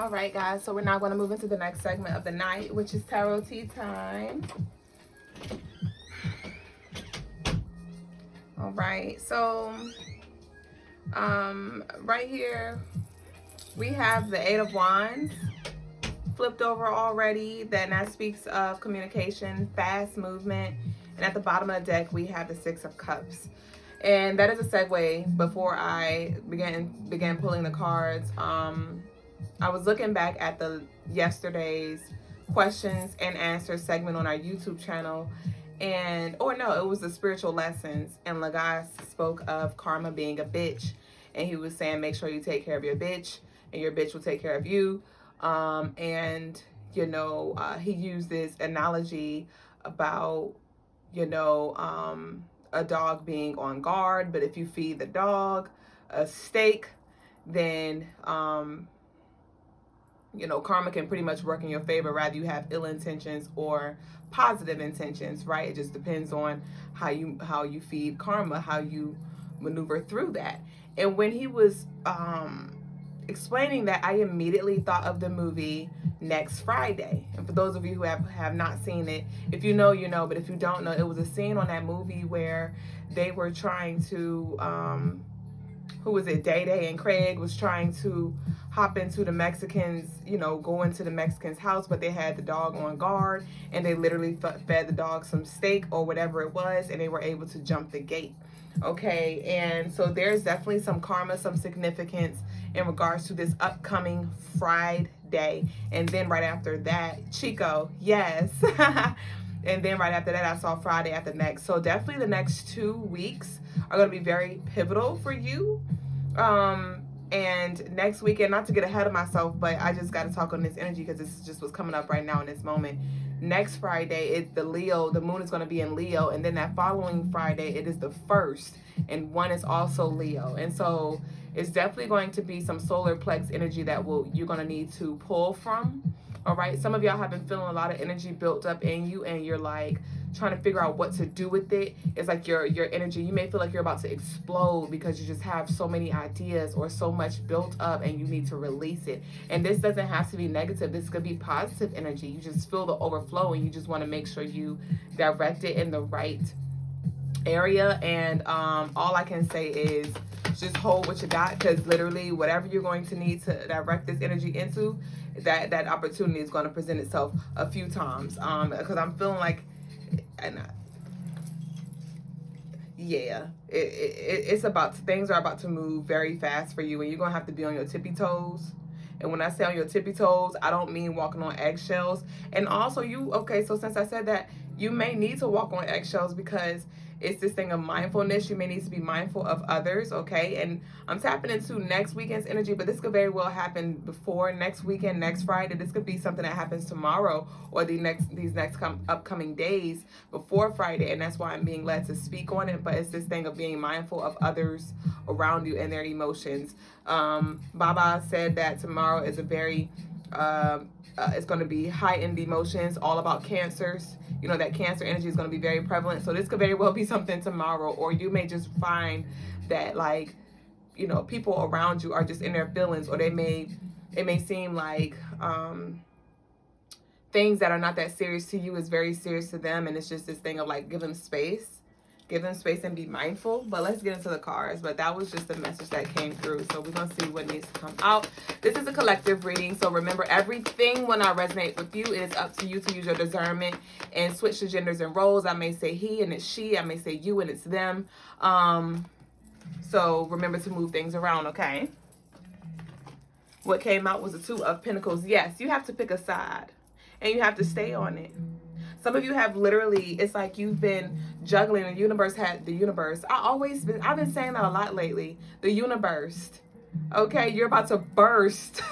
All right, guys, so we're now going to move into the next segment of the night, which is tarot tea time. All right, so right here we have the Eight of Wands flipped over already. Then that speaks of communication, fast movement, and at the bottom of the deck we have the Six of Cups. And that is a segue before I began pulling the cards. I was looking back at the yesterday's questions and answers segment on our YouTube channel, and it was the spiritual lessons, and Logas spoke of karma being a bitch, and he was saying make sure you take care of your bitch and your bitch will take care of you. And he used this analogy about a dog being on guard, but if you feed the dog a steak, then karma can pretty much work in your favor, rather you have ill intentions or positive intentions, right? It just depends on how you feed karma, how you maneuver through that. And when he was explaining that, I immediately thought of the movie Next Friday. And for those of you who have not seen it, if you know, you know, but if you don't know, it was a scene on that movie where they were trying to who was it? Day Day and Craig was trying to hop into the Mexicans, go into the Mexicans' house, but they had the dog on guard, and they literally fed the dog some steak or whatever it was, and they were able to jump the gate. Okay, and so there's definitely some karma, some significance in regards to this upcoming Friday. And then right after that, Chico, yes. And then right after that, I saw Friday after next. So definitely the next 2 weeks are going to be very pivotal for you. And next weekend, not to get ahead of myself, but I just got to talk on this energy because this is just what's coming up right now in this moment. Next Friday, it's the moon is going to be in Leo. And then that following Friday, it is the 1st. And 1 is also Leo. And so it's definitely going to be some solar plex energy that you're going to need to pull from. All right. Some of y'all have been feeling a lot of energy built up in you, and you're like trying to figure out what to do with it. It's like your energy, you may feel like you're about to explode because you just have so many ideas or so much built up, and you need to release it. And this doesn't have to be negative. This could be positive energy. You just feel the overflow, and you just want to make sure you direct it in the right area. And all I can say is just hold what you got, because literally whatever you're going to need to direct this energy into, that opportunity is going to present itself a few times, because I'm feeling like, things are about to move very fast for you, and you're going to have to be on your tippy toes. And when I say on your tippy toes, I don't mean walking on eggshells. And also so since I said that, you may need to walk on eggshells because it's this thing of mindfulness. You may need to be mindful of others, okay? And I'm tapping into next weekend's energy, but this could very well happen before next weekend, next Friday. This could be something that happens tomorrow or these upcoming days before Friday, and that's why I'm being led to speak on it. But it's this thing of being mindful of others around you and their emotions. Baba said that tomorrow is a very it's going to be heightened emotions, all about cancers. That cancer energy is going to be very prevalent. So this could very well be something tomorrow, or you may just find that people around you are just in their feelings, or it may seem like things that are not that serious to you is very serious to them, and it's just this thing of give them space and be mindful. But let's get into the cards. But that was just the message that came through. So we're going to see what needs to come out. This is a collective reading. So remember, everything will not resonate with you. It is up to you to use your discernment and switch the genders and roles. I may say he and it's she. I may say you and it's them. So remember to move things around, okay? What came out was the Two of Pentacles. Yes, you have to pick a side, and you have to stay on it. Some of you have literally, it's like you've been juggling, and I've been saying that a lot lately. The universe. Okay, you're about to burst.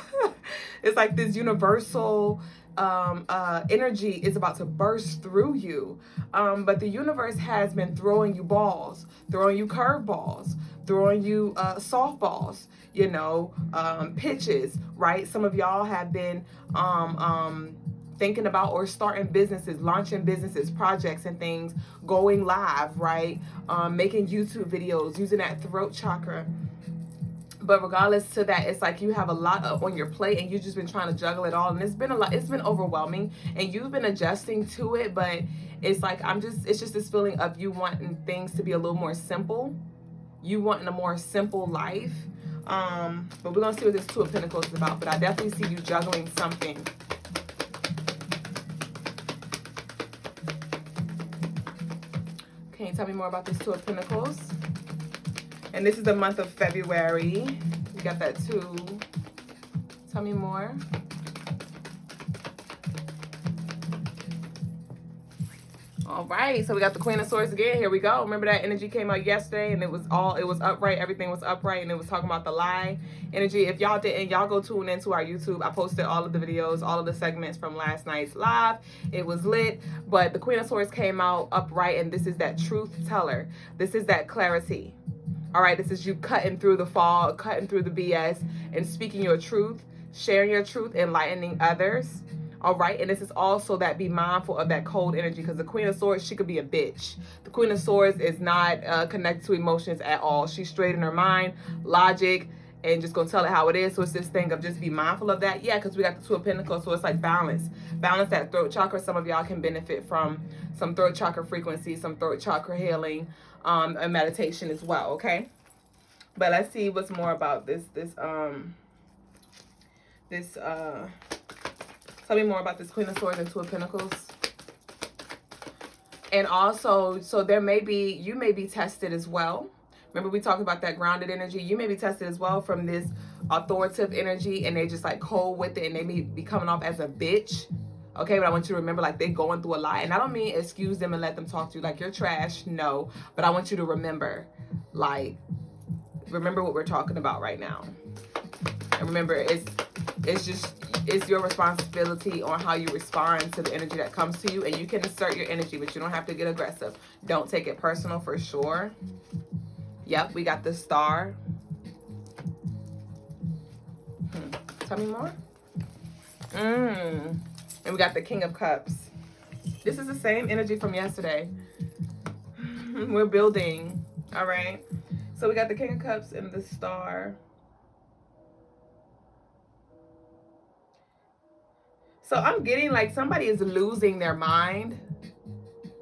It's like this universal energy is about to burst through you. But the universe has been throwing you balls, throwing you curveballs, throwing you softballs, pitches, right? Some of y'all have been thinking about or starting businesses, launching businesses, projects and things, going live, right? Making YouTube videos, using that throat chakra. But regardless to that, it's like you have a lot on your plate and you've just been trying to juggle it all, and it's been a lot. It's been overwhelming, and you've been adjusting to it. But it's like it's just this feeling of you wanting things to be a little more simple. You wanting a more simple life. But we're gonna see what this Two of Pentacles is about. But I definitely see you juggling something. Can you tell me more about this Two of Pentacles? And this is the month of February. You got that too. Tell me more. All right, so we got the Queen of Swords again. Here we go. Remember that energy came out yesterday, and it was upright. Everything was upright, and it was talking about the lie energy. If y'all didn't, y'all go tune into our YouTube. I posted all of the videos, all of the segments from last night's live. It was lit, but the Queen of Swords came out upright, and this is that truth teller. This is that clarity. All right, this is you cutting through the fog, cutting through the BS, and speaking your truth, sharing your truth, enlightening others. All right, and this is also that be mindful of that cold energy, because the Queen of Swords, she could be a bitch. The Queen of Swords is not connected to emotions at all. She's straight in her mind, logic, and just gonna tell it how it is. So it's this thing of just be mindful of that. Yeah, because we got the Two of Pentacles, so it's like balance. Balance that throat chakra. Some of y'all can benefit from some throat chakra frequency, some throat chakra healing, and meditation as well, okay? But let's see what's more about this. Tell me more about this Queen of Swords and Two of Pentacles. And also, so you may be tested as well. Remember we talked about that grounded energy. You may be tested as well from this authoritative energy, and they just like cold with it, and they may be coming off as a bitch. Okay, but I want you to remember, like, they're going through a lot. And I don't mean excuse them and let them talk to you like you're trash. No. But I want you to remember, like, remember what we're talking about right now. And remember, it's your responsibility on how you respond to the energy that comes to you. And you can assert your energy, but you don't have to get aggressive. Don't take it personal, for sure. Yep, we got the Star. Tell me more. And we got the King of Cups. This is the same energy from yesterday. We're building. All right. So we got the King of Cups and the Star. So I'm getting like somebody is losing their mind.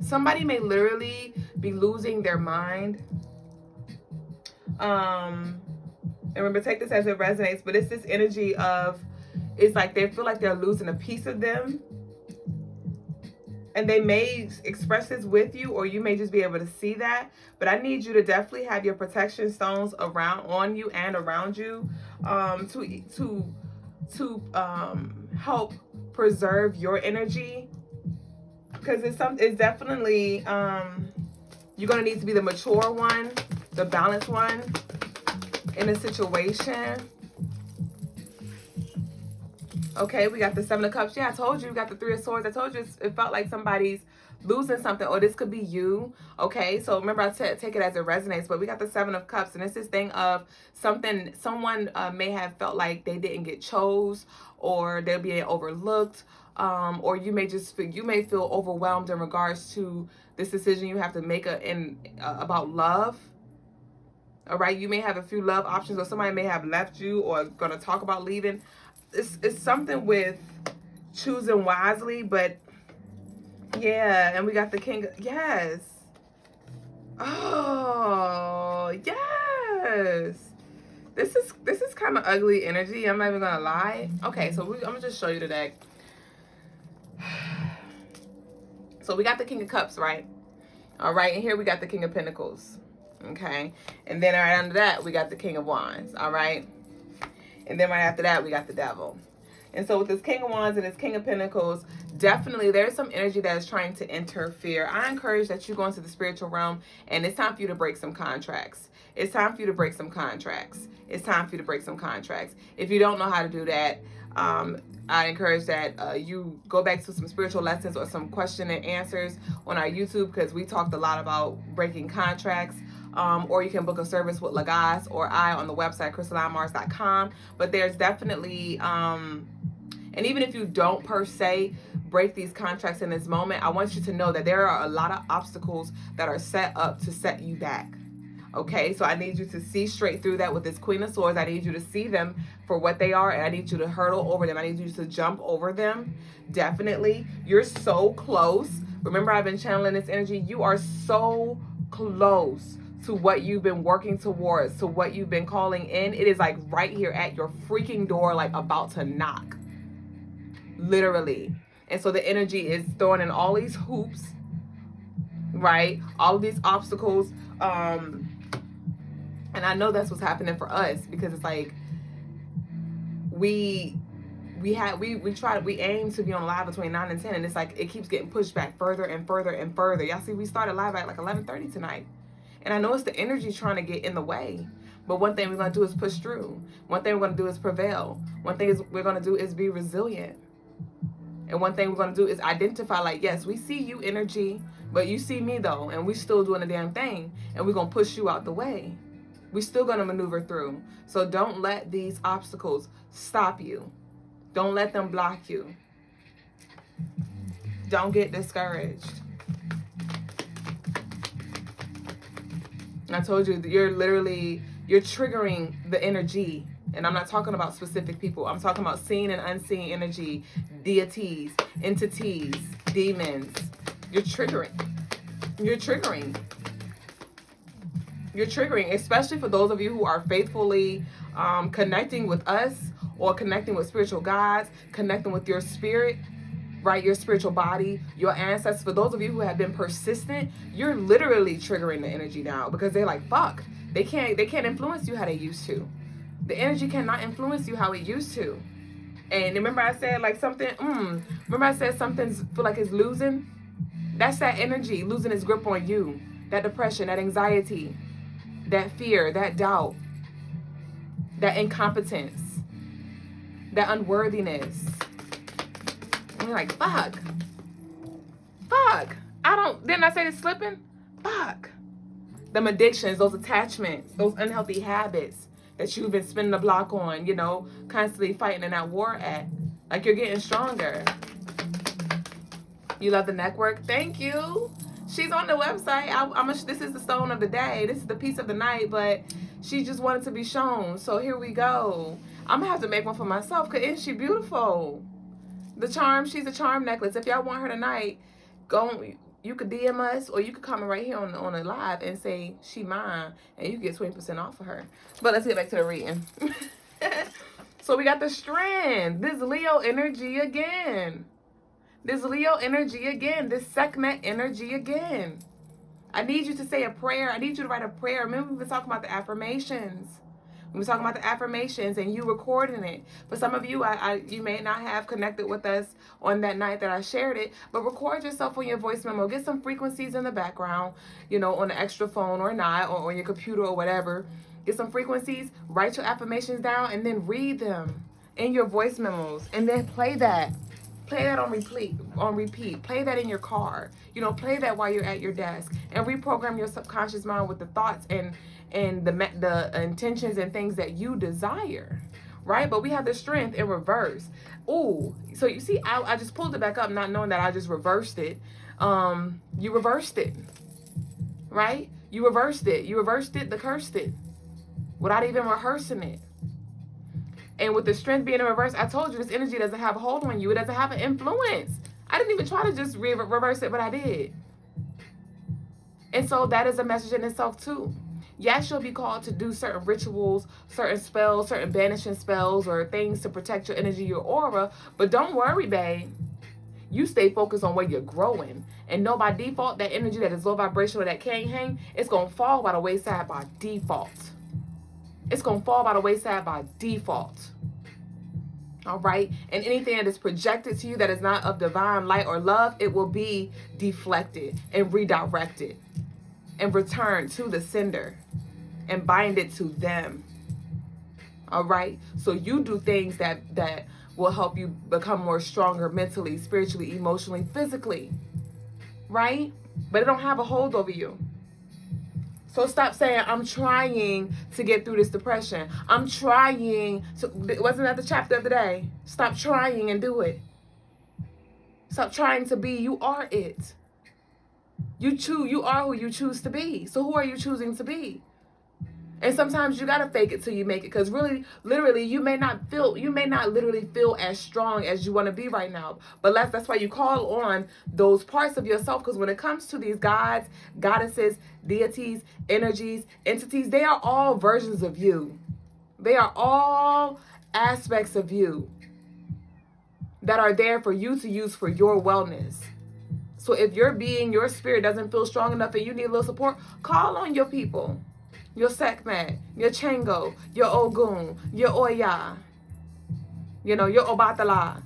Somebody may literally be losing their mind. And remember, take this as it resonates, but it's this energy of, it's like they feel like they're losing a piece of them. And they may express this with you, or you may just be able to see that. But I need you to definitely have your protection stones on you and around you, to help preserve your energy. Because it's definitely you're gonna need to be the mature one, the balanced one in a situation. Okay, we got the Seven of Cups. Yeah, I told you we got the Three of Swords. I told you it felt like somebody's losing something, or this could be you. Okay, so remember, I take it as it resonates, but we got the Seven of Cups, and it's this thing of someone may have felt like they didn't get chose, or they're being overlooked, or you may feel overwhelmed in regards to this decision you have to make about love. All right, you may have a few love options, or somebody may have left you or gonna talk about leaving. It's something with choosing wisely, but yeah. And we got the King. Yes. Oh, yes. This is kind of ugly energy. I'm not even gonna lie. Okay, so I'm gonna just show you the deck. So we got the King of Cups, right? All right, and here we got the King of Pentacles. Okay, and then right under that we got the King of Wands. All right. And then right after that, we got the Devil. And so with this King of Wands and this King of Pentacles, definitely there's some energy that is trying to interfere. I encourage that you go into the spiritual realm, and it's time for you to break some contracts. It's time for you to break some contracts. It's time for you to break some contracts. If you don't know how to do that, I encourage that you go back to some spiritual lessons or some question and answers on our YouTube, because we talked a lot about breaking contracts. Or you can book a service with Logas or I on the website, Crystalinemarsshow.com. But there's definitely, and even if you don't per se break these contracts in this moment, I want you to know that there are a lot of obstacles that are set up to set you back. Okay, so I need you to see straight through that with this Queen of Swords. I need you to see them for what they are, and I need you to hurdle over them. I need you to jump over them. Definitely. You're so close. Remember, I've been channeling this energy. You are so close to what you've been working towards, to what you've been calling in. It is like right here at your freaking door, like about to knock. Literally. And so the energy is throwing in all these hoops, right? All of these obstacles. And I know that's what's happening for us, because it's like we aim to be on live between 9 and 10, and it's like it keeps getting pushed back further and further and further. Y'all see, we started live at like 11:30 tonight, and I know it's the energy trying to get in the way, but one thing we're going to do is push through. One thing we're going to do is prevail. One thing we're going to do is be resilient. And one thing we're going to do is identify, like, yes, we see you, energy, but you see me though, and we still doing the damn thing, and we're going to push you out the way. We're still going to maneuver through. So don't let these obstacles stop you. Don't let them block you. Don't get discouraged. I told you, you're triggering the energy. And I'm not talking about specific people. I'm talking about seen and unseen energy, deities, entities, demons. You're triggering. You're triggering. You're triggering, especially for those of you who are faithfully connecting with us, or connecting with spiritual guides, connecting with your spirit, right? Your spiritual body, your ancestors. For those of you who have been persistent, you're literally triggering the energy now, because they're like, fuck, they can't influence you how they used to. The energy cannot influence you how it used to. And remember I said like something, remember I said something's feel like it's losing? That's that energy losing its grip on you. That depression, that anxiety, that fear, that doubt, that incompetence, that unworthiness. And you're like, fuck. Didn't I say it's slipping? Fuck. Them addictions, those attachments, those unhealthy habits that you've been spinning the block on, constantly fighting in that war at. Like, you're getting stronger. You love the network? Thank you. She's on the website. This is the stone of the day. This is the piece of the night, but she just wanted to be shown. So here we go. I'm going to have to make one for myself, because isn't she beautiful? She's a charm necklace. If y'all want her tonight, you could DM us, or you could comment right here on the live and say, she mine, and you get 20% off of her. But let's get back to the reading. So we got the Strand. This Leo energy again. This Sekhmet energy again. I need you to say a prayer. I need you to write a prayer. Remember, we've been talking about the affirmations. We were talking about the affirmations and you recording it. For some of you, you may not have connected with us on that night that I shared it, but record yourself on your voice memo. Get some frequencies in the background, on an extra phone or not, or on your computer or whatever. Get some frequencies, write your affirmations down, and then read them in your voice memos. And then play that. Play that on repeat. Play that in your car. Play that while you're at your desk. And reprogram your subconscious mind with the thoughts and the intentions and things that you desire, right? But we have the Strength in reverse. Ooh, so you see, I just pulled it back up, not knowing that I just reversed it. You reversed it, right? You reversed it, the cursed it, without even rehearsing it. And with the Strength being in reverse, I told you this energy doesn't have a hold on you. It doesn't have an influence. I didn't even try to just reverse it, but I did. And so that is a message in itself too. Yes, you'll be called to do certain rituals, certain spells, certain banishing spells, or things to protect your energy, your aura. But don't worry, babe. You stay focused on where you're growing. And know by default, that energy that is low vibrational, that can't hang, it's going to fall by the wayside by default. It's going to fall by the wayside by default. All right? And anything that is projected to you that is not of divine light or love, it will be deflected and redirected and returned to the sender and bind it to them. All right? So you do things that will help you become more stronger mentally, spiritually, emotionally, physically. Right? But it don't have a hold over you. So stop saying, I'm trying to get through this depression. I'm trying to, wasn't that the chapter of the day? Stop trying and do it. Stop trying to be. You are it. You are who you choose to be. So who are you choosing to be? And sometimes you gotta fake it till you make it, because really, literally, you may not literally feel as strong as you want to be right now. But that's why you call on those parts of yourself, because when it comes to these gods, goddesses, deities, energies, entities, they are all versions of you. They are all aspects of you that are there for you to use for your wellness. So if your spirit doesn't feel strong enough and you need a little support, call on your people. Your Sekhmet, your Chango, your Ogun, your Oya, your Obatala,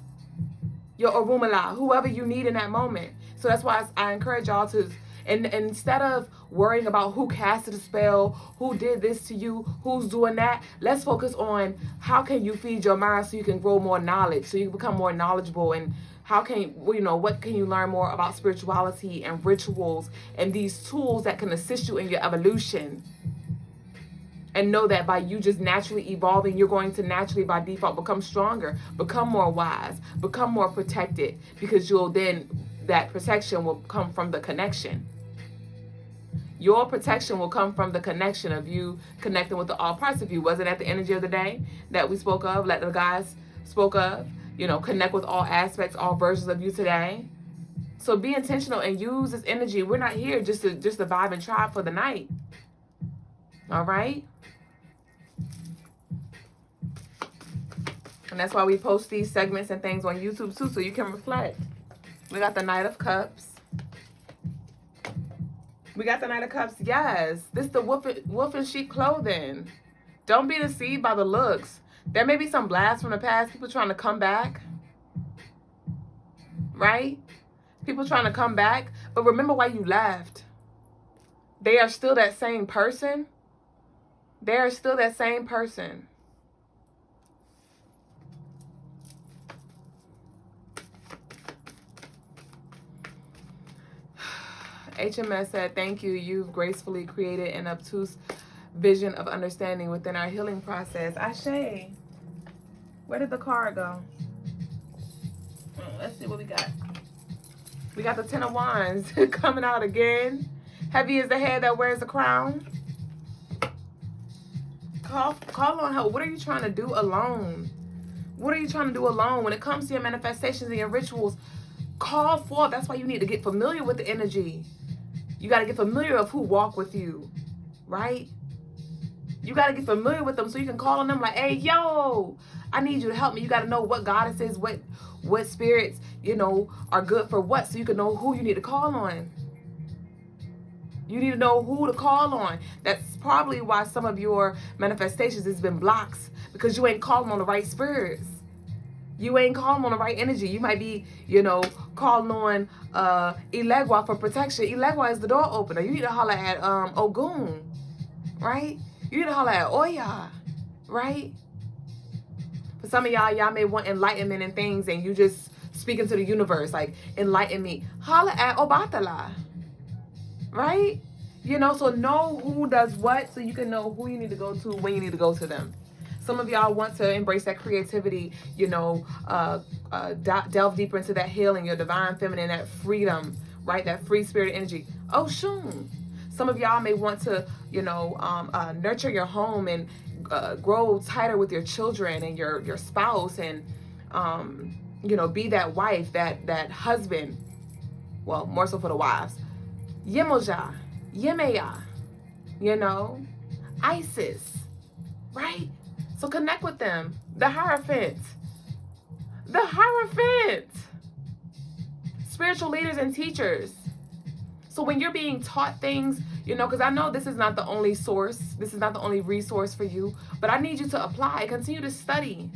your Orumala, whoever you need in that moment. So that's why I encourage y'all to, and instead of worrying about who casted a spell, who did this to you, who's doing that, let's focus on how can you feed your mind so you can grow more knowledge, so you can become more knowledgeable, and how can what can you learn more about spirituality and rituals and these tools that can assist you in your evolution. And know that by you just naturally evolving, you're going to naturally, by default, become stronger, become more wise, become more protected, because that protection will come from the connection. Your protection will come from the connection of you connecting with all parts of you. Wasn't that the energy of the day that we spoke of, that the guys spoke of? Connect with all aspects, all versions of you today. So be intentional and use this energy. We're not here just to vibe and try for the night. All right? And that's why we post these segments and things on YouTube too, so you can reflect. We got the Knight of Cups. We got the Knight of Cups. Yes, this is the wolf in sheep clothing. Don't be deceived by the looks. There may be some blasts from the past, people trying to come back. Right? People trying to come back. But remember why you left. They are still that same person. They are still that same person. HMS said, thank you. You've gracefully created an obtuse vision of understanding within our healing process. Ashe. Where did the card go? Let's see what we got. We got the Ten of Wands coming out again. Heavy is the head that wears the crown. Call on help. What are you trying to do alone? What are you trying to do alone? When it comes to your manifestations and your rituals, call forth. That's why you need to get familiar with the energy. You got to get familiar of who walk with you, right? You got to get familiar with them so you can call on them like, hey, yo, I need you to help me. You got to know what goddesses, what spirits, are good for what, so you can know who you need to call on. You need to know who to call on. That's probably why some of your manifestations has been blocks, because you ain't calling on the right spirits. You ain't calling on the right energy. You might be, calling on Ilegwa for protection. Ilegwa is the door opener. You need to holler at Ogun, right? You need to holler at Oya, right? For some of y'all may want enlightenment and things, and you just speaking to the universe, like, enlighten me. Holler at Obatala, right? So know who does what, so you can know who you need to go to when you need to go to them. Some of y'all want to embrace that creativity, delve deeper into that healing, your divine feminine, that freedom, right? That free spirit energy. Oh, shoon. Some of y'all may want to, nurture your home and grow tighter with your children and your spouse, and, be that wife, that husband. Well, more so for the wives. Yemoja, Yemeya, Isis, right? So connect with them. The Hierophant. The Hierophant. Spiritual leaders and teachers. So when you're being taught things, because I know this is not the only source. This is not the only resource for you. But I need you to apply. Continue to study.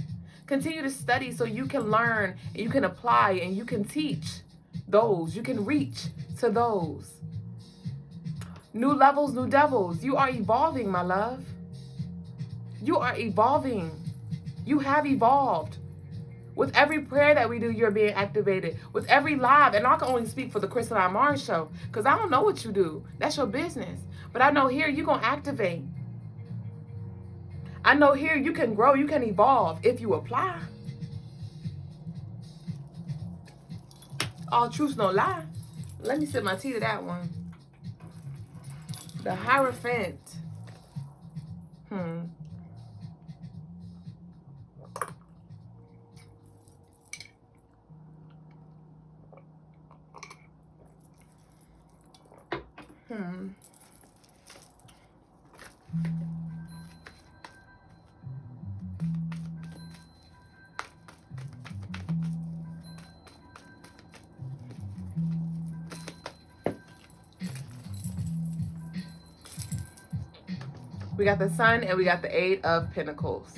Continue to study so you can learn, and you can apply, and you can teach those. You can reach to those. New levels, new devils. You are evolving, my love. You are evolving. You have evolved. With every prayer that we do, you're being activated. With every live, and I can only speak for the Crystalinemarsshow, because I don't know what you do. That's your business. But I know here you're going to activate. I know here you can grow, you can evolve if you apply. All truth, no lie. Let me sip my tea to that one. The Hierophant. We got the Sun and we got the Eight of Pentacles.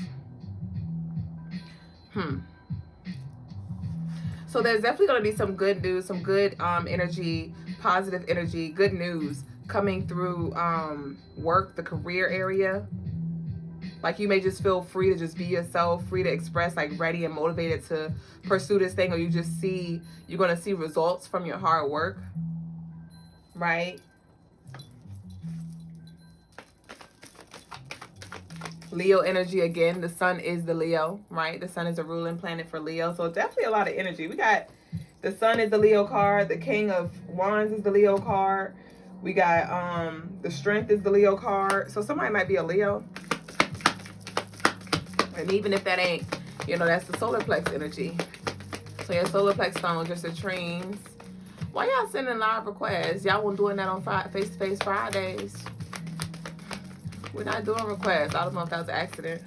So there's definitely going to be some good news, some good energy, positive energy, good news coming through work, the career area. Like you may just feel free to just be yourself, free to express, like ready and motivated to pursue this thing, or you just see, you're going to see results from your hard work, right? Leo energy again. The Sun is the Leo, right? The Sun is a ruling planet for Leo. So definitely a lot of energy. We got the Sun is the Leo card. The King of Wands is the Leo card. We got the Strength is the Leo card. So somebody might be a Leo. And even if that ain't, you know, that's the solar plex energy. So your solar plex stone, just the trains. Why y'all sending live requests? Y'all weren't doing that on face-to-face Fridays. We're not doing requests. I don't know if that was an accident.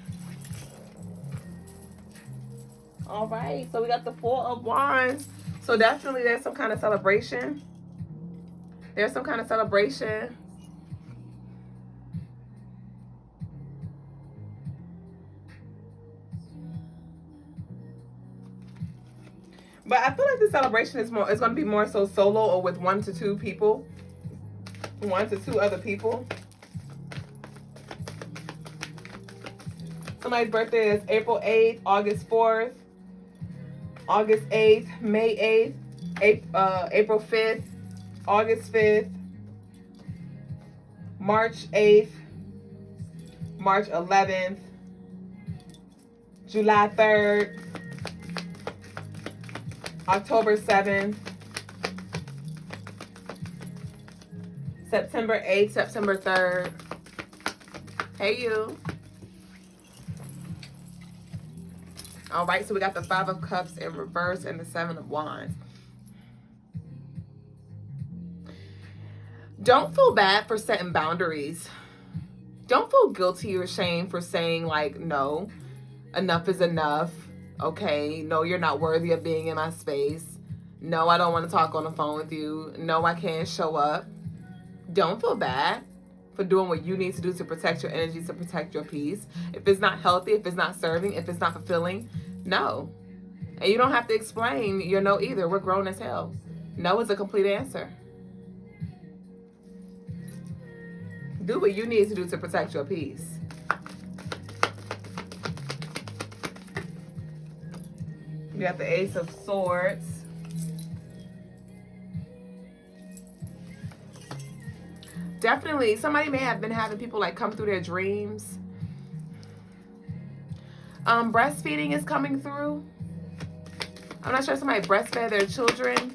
All right. So we got the Four of Wands. So definitely there's some kind of celebration. There's some kind of celebration. But I feel like the celebration is more, it's going to be more so solo or with 1 to 2 people. 1 to 2 other people. Somebody's birthday is April 8th, August 4th, August 8th, May 8th, April 5th, August 5th, March 8th, March 11th, July 3rd, October 7th, September 8th, September 3rd. Hey, you. All right, so we got the Five of Cups in reverse and the Seven of Wands. Don't feel bad for setting boundaries. Don't feel guilty or ashamed for saying, like, no, enough is enough. Okay, no, you're not worthy of being in my space. No, I don't want to talk on the phone with you. No, I can't show up. Don't feel bad for doing what you need to do to protect your energy, to protect your peace. If it's not healthy, if it's not serving, if it's not fulfilling, no. And you don't have to explain your no either. We're grown as hell. No is a complete answer. Do what you need to do to protect your peace. You got the Ace of Swords. Definitely, somebody may have been having people like come through their dreams. Breastfeeding is coming through. I'm not sure if somebody breastfed their children.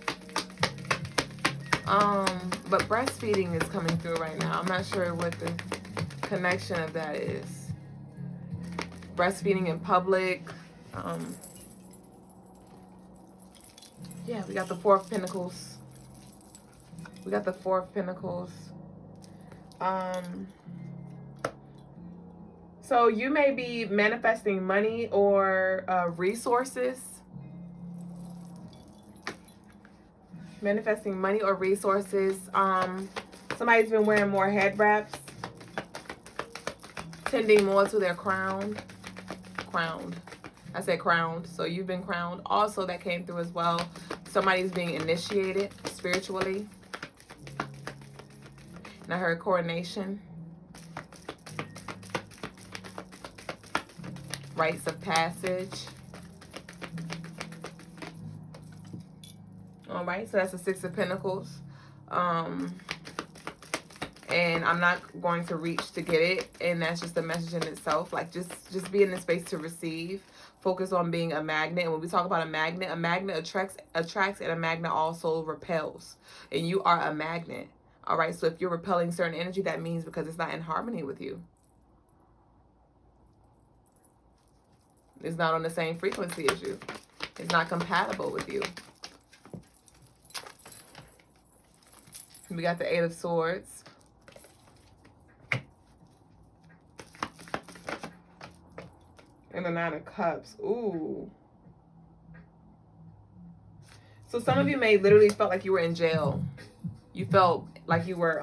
But breastfeeding is coming through right now. I'm not sure what the connection of that is. Breastfeeding in public. Yeah, we got the Four of Pentacles. We got the Four of Pentacles. So you may be manifesting money or resources. Manifesting money or resources. Somebody's been wearing more head wraps. Tending more to their crowned. I said crowned. So you've been crowned. Also, that came through as well. Somebody's being initiated spiritually. And I heard coronation. Rites of passage. All right, so that's the Six of Pentacles. And I'm not going to reach to get it. And that's just a message in itself. Like, just be in the space to receive. Focus on being a magnet. And when we talk about a magnet attracts and a magnet also repels. And you are a magnet. All right, so if you're repelling certain energy, that means because it's not in harmony with you. It's not on the same frequency as you. It's not compatible with you. We got the Eight of Swords. And the Nine of Cups. Ooh. So some of you may literally felt like you were in jail. You felt like you were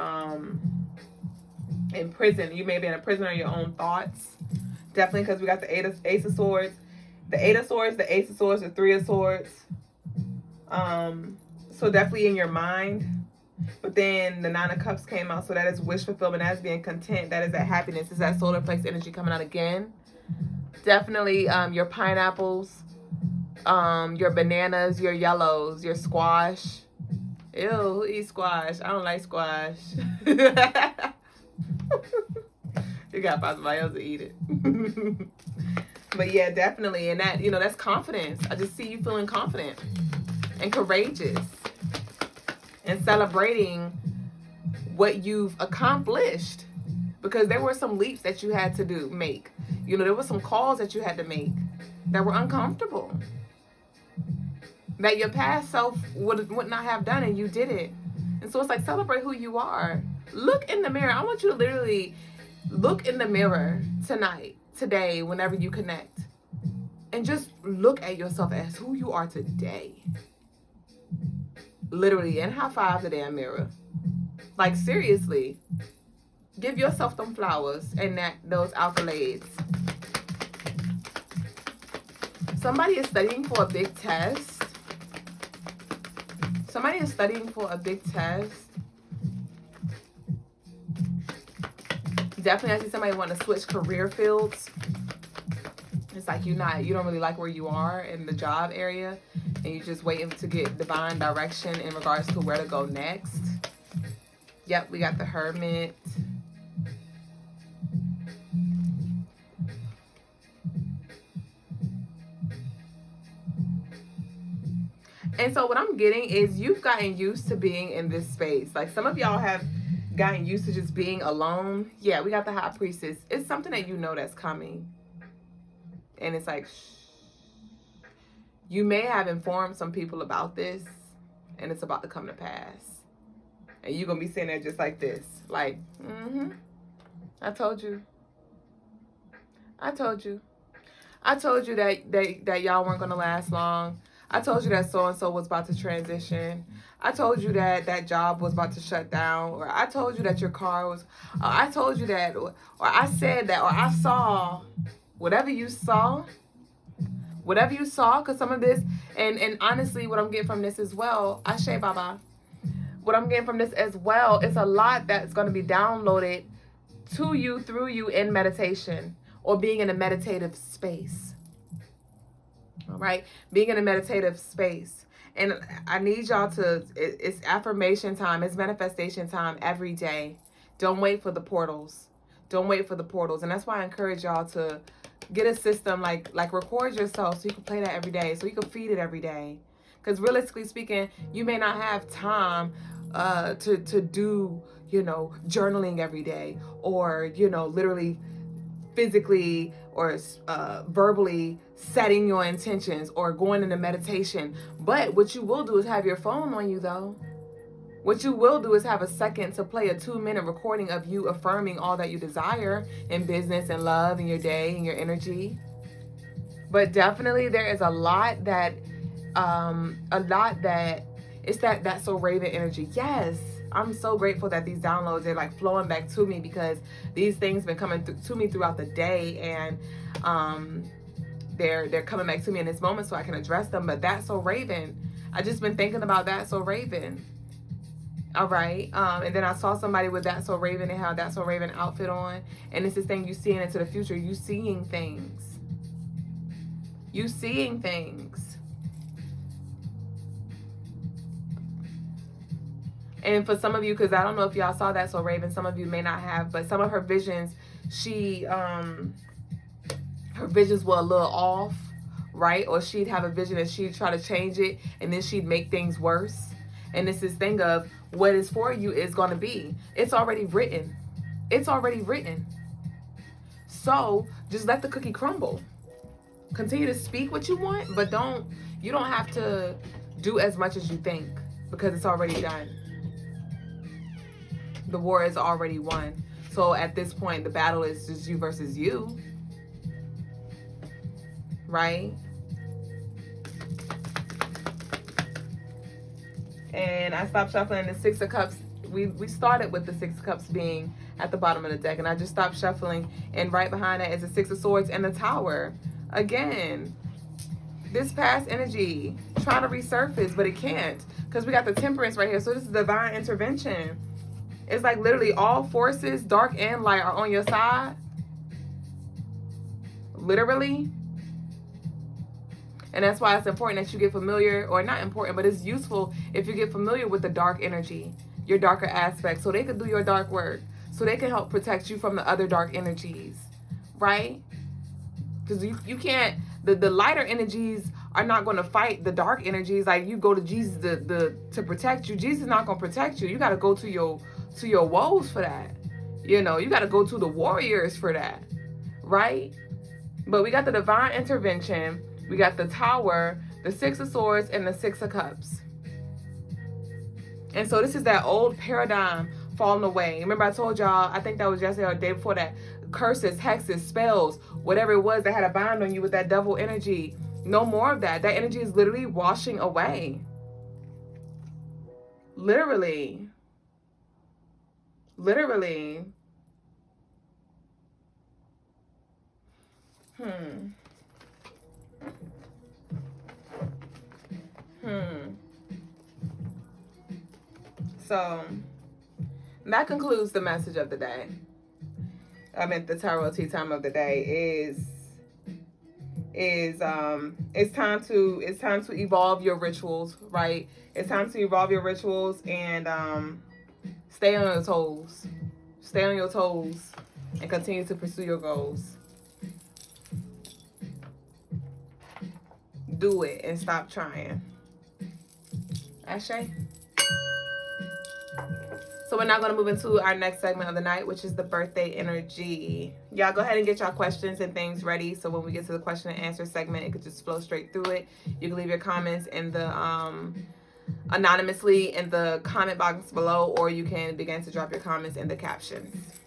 in prison. You may be in a prison of your own thoughts. Definitely, because we got the Ace of Swords, the Eight of Swords, the Ace of Swords, the Three of Swords. So definitely in your mind. But then the Nine of Cups came out. So that is wish fulfillment. That's being content. That is that happiness. It's that solar plexus energy coming out again. Definitely your pineapples, your bananas, your yellows, your squash. Ew, who eats squash? I don't like squash. You gotta find somebody else to eat it. But yeah, definitely. And that, you know, that's confidence. I just see you feeling confident and courageous and celebrating what you've accomplished, because there were some leaps that you had to make. You know, there were some calls that you had to make that were uncomfortable, that your past self would not have done, and you did it. And so it's like, celebrate who you are. Look in the mirror. I want you to literally look in the mirror tonight, today, whenever you connect, and just look at yourself as who you are today. Literally, and high five the damn mirror. Like, seriously, give yourself them flowers and those accolades. Somebody is studying for a big test. Somebody is studying for a big test. Definitely, I see somebody wanting to switch career fields. It's like you don't really like where you are in the job area, and you're just waiting to get divine direction in regards to where to go next. Yep, we got the Hermit. And so what I'm getting is you've gotten used to being in this space. Like, some of y'all have gotten used to just being alone. Yeah, we got the High Priestess. It's something that you know that's coming. And it's like, you may have informed some people about this, and it's about to come to pass. And you're going to be sitting there just like this. Like, I told you. I told you. I told you that y'all weren't going to last long. I told you that so-and-so was about to transition. I told you that that job was about to shut down. Or I told you that your car was... I told you that. Or I said that. Or I saw... Whatever you saw, because some of this, and honestly, what I'm getting from this as well, Ashe Baba, what I'm getting from this as well, it's a lot that's going to be downloaded to you, through you, in meditation, or being in a meditative space. All right? Being in a meditative space. And I need y'all to, it's affirmation time, it's manifestation time every day. Don't wait for the portals. Don't wait for the portals. And that's why I encourage y'all to get a system, like record yourself so you can play that every day, so you can feed it every day. Because realistically speaking, you may not have time to do, you know, journaling every day, or, you know, literally physically or verbally setting your intentions or going into meditation. But what you will do is have your phone on you, though. What you will do is have a second to play a 2-minute recording of you affirming all that you desire in business and love in your day and your energy. But definitely there is a lot that it's that so Raven energy. Yes, I'm so grateful that these downloads are like flowing back to me, because these things been coming to me throughout the day, and they're coming back to me in this moment so I can address them. But that's so Raven. I just been thinking about that so Raven. All right. And then I saw somebody with that so Raven and how that so Raven outfit on. And it's this thing, you seeing into the future. You seeing things. You seeing things. And for some of you, because I don't know if y'all saw that so Raven, some of you may not have, but some of her visions, her visions were a little off, right? Or she'd have a vision and she'd try to change it, and then she'd make things worse. And it's this thing of what is for you is going to be. It's already written. It's already written. So just let the cookie crumble. continue to speak what you want, but you don't have to do as much as you think, because it's already done. The war is already won. So at this point, the battle is just you versus you, right? And I stopped shuffling the Six of Cups. We started with the Six of Cups being at the bottom of the deck, and I just stopped shuffling, and right behind that is the Six of Swords and the Tower. Again, this past energy trying to resurface, but it can't, because we got the Temperance right here. So this is divine intervention. It's like literally all forces, dark and light, are on your side. Literally. And that's why it's important that you get familiar, or not important, but it's useful if you get familiar with the dark energy, your darker aspects, so they can do your dark work, so they can help protect you from the other dark energies, right? Because you can't, the lighter energies are not going to fight the dark energies. Like, you go to Jesus to protect you. Jesus is not going to protect you. You got to go to your woes for that. You know, you got to go to the warriors for that, right? But we got the divine intervention. We got the Tower, the Six of Swords, and the Six of Cups. And so this is that old paradigm falling away. Remember I told y'all, I think that was yesterday or the day before, that curses, hexes, spells, whatever it was that had a bind on you with that devil energy. No more of that. That energy is literally washing away. Literally. Literally. So that concludes the message of the day. I mean, the tarot tea time of the day is it's time to evolve your rituals, right? It's time to evolve your rituals and stay on your toes. Stay on your toes and continue to pursue your goals. Do it and stop trying. Ashe? So we're now going to move into our next segment of the night, which is the birthday energy. Y'all go ahead and get y'all questions and things ready, so when we get to the question and answer segment, it could just flow straight through it. You can leave your comments in the anonymously in the comment box below, or you can begin to drop your comments in the captions.